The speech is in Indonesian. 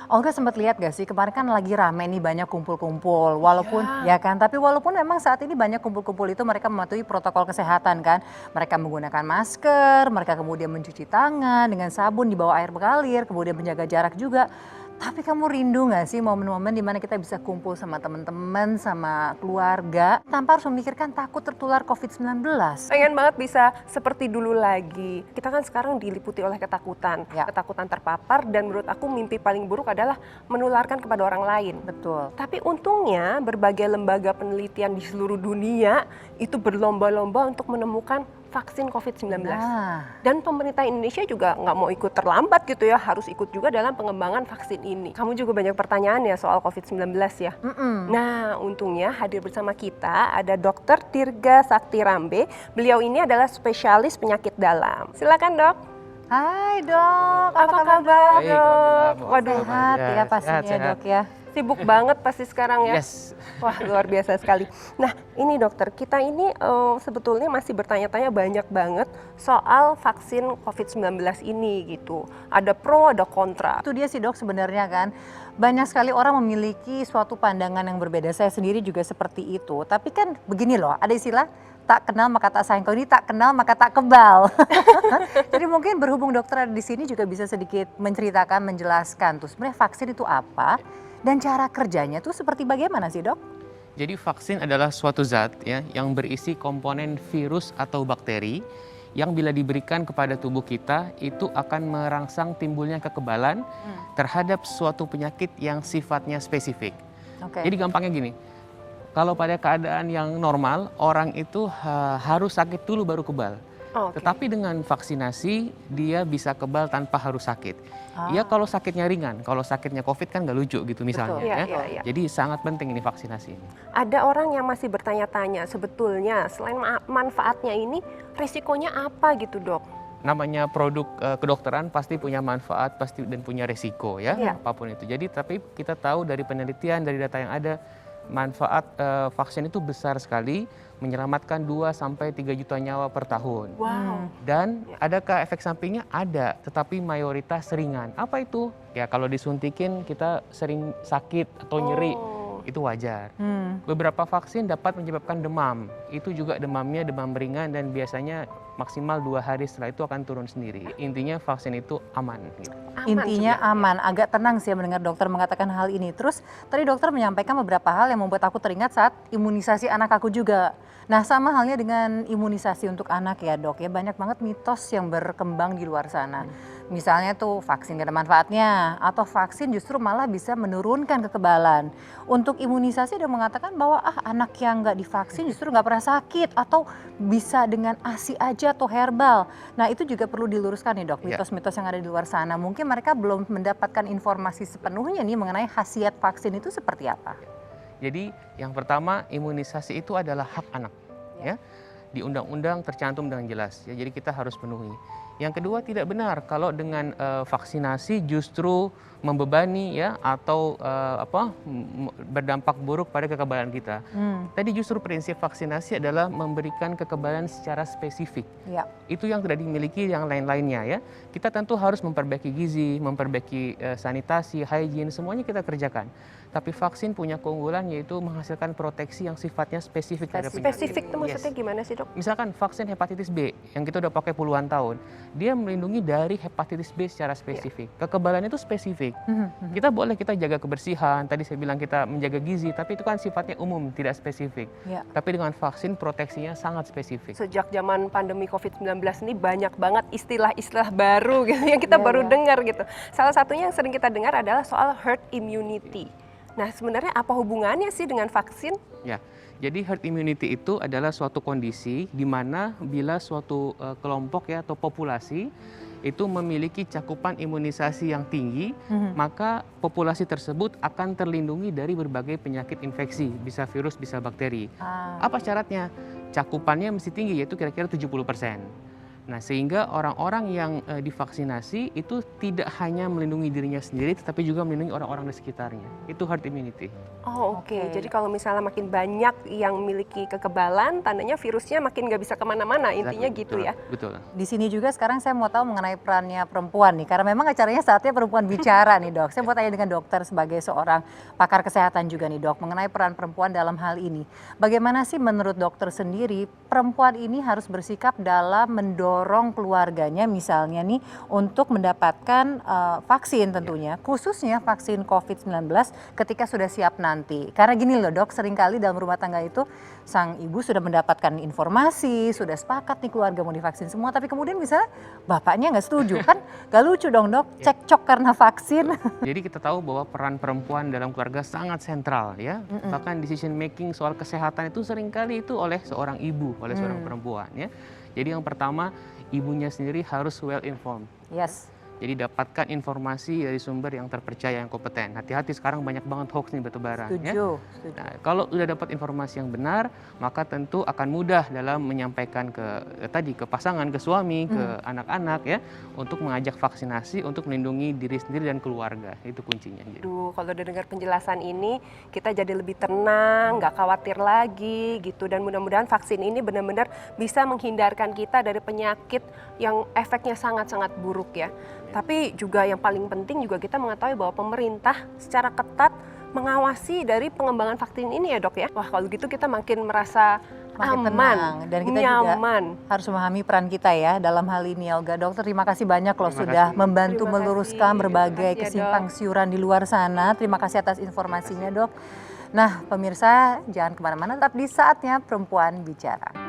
Olga sempat lihat gak sih kemarin kan lagi rame nih banyak kumpul-kumpul walaupun ya kan tapi walaupun memang saat ini banyak kumpul-kumpul itu mereka mematuhi protokol kesehatan kan. Mereka menggunakan masker, mereka kemudian mencuci tangan dengan sabun di bawah air mengalir, kemudian menjaga jarak juga. Tapi kamu rindu gak sih momen-momen dimana kita bisa kumpul sama teman-teman, sama keluarga tanpa harus memikirkan takut tertular COVID-19? Pengen banget bisa seperti dulu lagi. Kita kan sekarang diliputi oleh ketakutan, Ya. ketakutan terpapar, dan menurut aku mimpi paling buruk adalah menularkan kepada orang lain. Betul. Tapi untungnya berbagai lembaga penelitian di seluruh dunia itu berlomba-lomba untuk menemukan vaksin COVID-19. Nah. Dan pemerintah Indonesia juga nggak mau ikut terlambat gitu ya, harus ikut juga dalam pengembangan vaksin ini. Kamu juga banyak pertanyaan ya soal COVID-19 ya. Nah, untungnya hadir bersama kita ada Dr. Tirga Sakti Rambe. Beliau ini adalah spesialis penyakit dalam. Silakan dok. Hai dok, apa kabar? kabar Baik, dok? alhamdulillah. Waduh, Sehat ya pastinya sehat. dok ya. sibuk banget pasti sekarang ya. Yes. Wah, luar biasa sekali. Nah, ini dokter, kita ini sebetulnya masih bertanya-tanya banyak banget soal vaksin COVID-19 ini gitu. Ada pro, ada kontra. Itu dia sih dok sebenarnya kan. Banyak sekali orang memiliki suatu pandangan yang berbeda. Saya sendiri juga seperti itu. Tapi kan begini loh, ada istilah tak kenal maka tak sayang. Kalau ini tak kenal maka tak kebal. Jadi mungkin berhubung dokter ada di sini juga bisa sedikit menceritakan, menjelaskan tuh sebenarnya vaksin itu apa dan cara kerjanya tuh seperti bagaimana sih dok? Jadi vaksin adalah suatu zat ya yang berisi komponen virus atau bakteri yang bila diberikan kepada tubuh kita itu akan merangsang timbulnya kekebalan terhadap suatu penyakit yang sifatnya spesifik. Oke. Jadi gampangnya gini, kalau pada keadaan yang normal orang itu harus sakit dulu baru kebal. Oke. Tetapi dengan vaksinasi dia bisa kebal tanpa harus sakit. Ya kalau sakitnya ringan, kalau sakitnya COVID kan nggak lucu gitu misalnya. Betul. Iya, Ya. iya, iya. Jadi sangat penting ini vaksinasi ini. Ada orang yang masih bertanya-tanya sebetulnya selain manfaatnya ini risikonya apa gitu dok? Namanya produk kedokteran pasti punya manfaat pasti dan punya resiko ya Iya. apapun itu. Jadi tapi kita tahu dari penelitian dari data yang ada manfaat vaksin itu besar sekali, menyelamatkan 2 sampai 3 juta nyawa per tahun. Wow. Dan adakah efek sampingnya? Ada, tetapi mayoritas ringan. Apa itu? Ya kalau disuntikin kita sering sakit atau nyeri, Oh. itu wajar. Beberapa vaksin dapat menyebabkan demam. Itu juga demamnya demam ringan dan biasanya maksimal 2 hari setelah itu akan turun sendiri. Intinya vaksin itu aman. Gitu. Aman Intinya sebenarnya. aman, agak tenang sih mendengar dokter mengatakan hal ini. Terus tadi dokter menyampaikan beberapa hal yang membuat aku teringat saat imunisasi anak aku juga. Nah sama halnya dengan imunisasi untuk anak ya dok ya, banyak banget mitos yang berkembang di luar sana. Misalnya tuh vaksin gak ada manfaatnya atau vaksin justru malah bisa menurunkan kekebalan. Untuk imunisasi ada mengatakan bahwa anak yang gak divaksin justru gak pernah sakit atau bisa dengan ASI aja atau herbal. Nah itu juga perlu diluruskan nih dok, Ya. mitos-mitos yang ada di luar sana. Mungkin mereka belum mendapatkan informasi sepenuhnya nih mengenai khasiat vaksin itu seperti apa. Jadi yang pertama imunisasi itu adalah hak anak. Ya. Di undang-undang tercantum dengan jelas. Ya, jadi kita harus penuhi. Yang kedua tidak benar kalau dengan vaksinasi justru membebani ya atau berdampak buruk pada kekebalan kita. Tadi justru prinsip vaksinasi adalah memberikan kekebalan secara spesifik. Ya. Itu yang tidak dimiliki yang lain-lainnya ya. Kita tentu harus memperbaiki gizi, memperbaiki sanitasi, hygiene, semuanya kita kerjakan. Tapi vaksin punya keunggulan yaitu menghasilkan proteksi yang sifatnya spesifik terhadap penyakit. Spesifik itu maksudnya gimana sih dok? Misalkan vaksin hepatitis B yang kita udah pakai puluhan tahun, dia melindungi dari hepatitis B secara spesifik. Kekebalan itu spesifik. Kita boleh kita jaga kebersihan, tadi saya bilang kita menjaga gizi, tapi itu kan sifatnya umum, tidak spesifik. Ya. Tapi dengan vaksin proteksinya sangat spesifik. Sejak zaman pandemi COVID-19 ini banyak banget istilah-istilah baru gitu yang kita baru dengar gitu. Salah satunya yang sering kita dengar adalah soal herd immunity. Nah sebenarnya apa hubungannya sih dengan vaksin? Ya, jadi herd immunity itu adalah suatu kondisi di mana bila suatu kelompok ya atau populasi itu memiliki cakupan imunisasi yang tinggi, maka populasi tersebut akan terlindungi dari berbagai penyakit infeksi, bisa virus, bisa bakteri. Apa syaratnya? Cakupannya mesti tinggi, yaitu kira-kira 70%. Nah, sehingga orang-orang yang divaksinasi itu tidak hanya melindungi dirinya sendiri, tetapi juga melindungi orang-orang di sekitarnya. Itu herd immunity. Oh, oke. Oke. Jadi kalau misalnya makin banyak yang memiliki kekebalan, tandanya virusnya makin nggak bisa kemana-mana. Intinya gitu Betul, ya. Betul. Di sini juga sekarang saya mau tahu mengenai perannya perempuan nih, karena memang acaranya saatnya perempuan bicara nih dok. Saya mau tanya dengan dokter sebagai seorang pakar kesehatan juga nih dok, mengenai peran perempuan dalam hal ini. Bagaimana sih menurut dokter sendiri, perempuan ini harus bersikap dalam mendorong keluarganya misalnya nih untuk mendapatkan vaksin tentunya, khususnya vaksin COVID-19 ketika sudah siap nanti. Karena gini loh dok, seringkali dalam rumah tangga itu sang ibu sudah mendapatkan informasi, sudah sepakat nih keluarga mau divaksin semua, tapi kemudian misalnya bapaknya nggak setuju, kan gak lucu dong dok, cekcok karena vaksin. Jadi kita tahu bahwa peran perempuan dalam keluarga sangat sentral ya. Bahkan decision making soal kesehatan itu seringkali itu oleh seorang ibu, oleh seorang perempuan ya. Jadi yang pertama, ibunya sendiri harus well informed. Yes. Jadi dapatkan informasi dari sumber yang terpercaya, yang kompeten. Hati-hati, sekarang banyak banget hoax nih bertebaran. Ya. Setuju. Nah, kalau sudah dapat informasi yang benar, maka tentu akan mudah dalam menyampaikan ke pasangan, ke suami, ke anak-anak ya, untuk mengajak vaksinasi, untuk melindungi diri sendiri dan keluarga. Itu kuncinya. Aduh, kalau udah dengar penjelasan ini, kita jadi lebih tenang, nggak khawatir lagi gitu. Dan mudah-mudahan vaksin ini benar-benar bisa menghindarkan kita dari penyakit yang efeknya sangat-sangat buruk ya. Tapi juga yang paling penting juga kita mengetahui bahwa pemerintah secara ketat mengawasi dari pengembangan vaksin ini ya dok ya. Wah kalau gitu kita makin merasa Makin aman, tenang. Dan kita nyaman. juga harus memahami peran kita ya dalam hal ini Olga. Dokter terima kasih banyak loh Terima sudah kasih. membantu Terima meluruskan kasih. berbagai Terima kasih ya, kesimpang siuran di luar sana. Terima kasih atas informasinya dok. Nah pemirsa jangan kemana-mana, tetap di Saatnya Perempuan Bicara.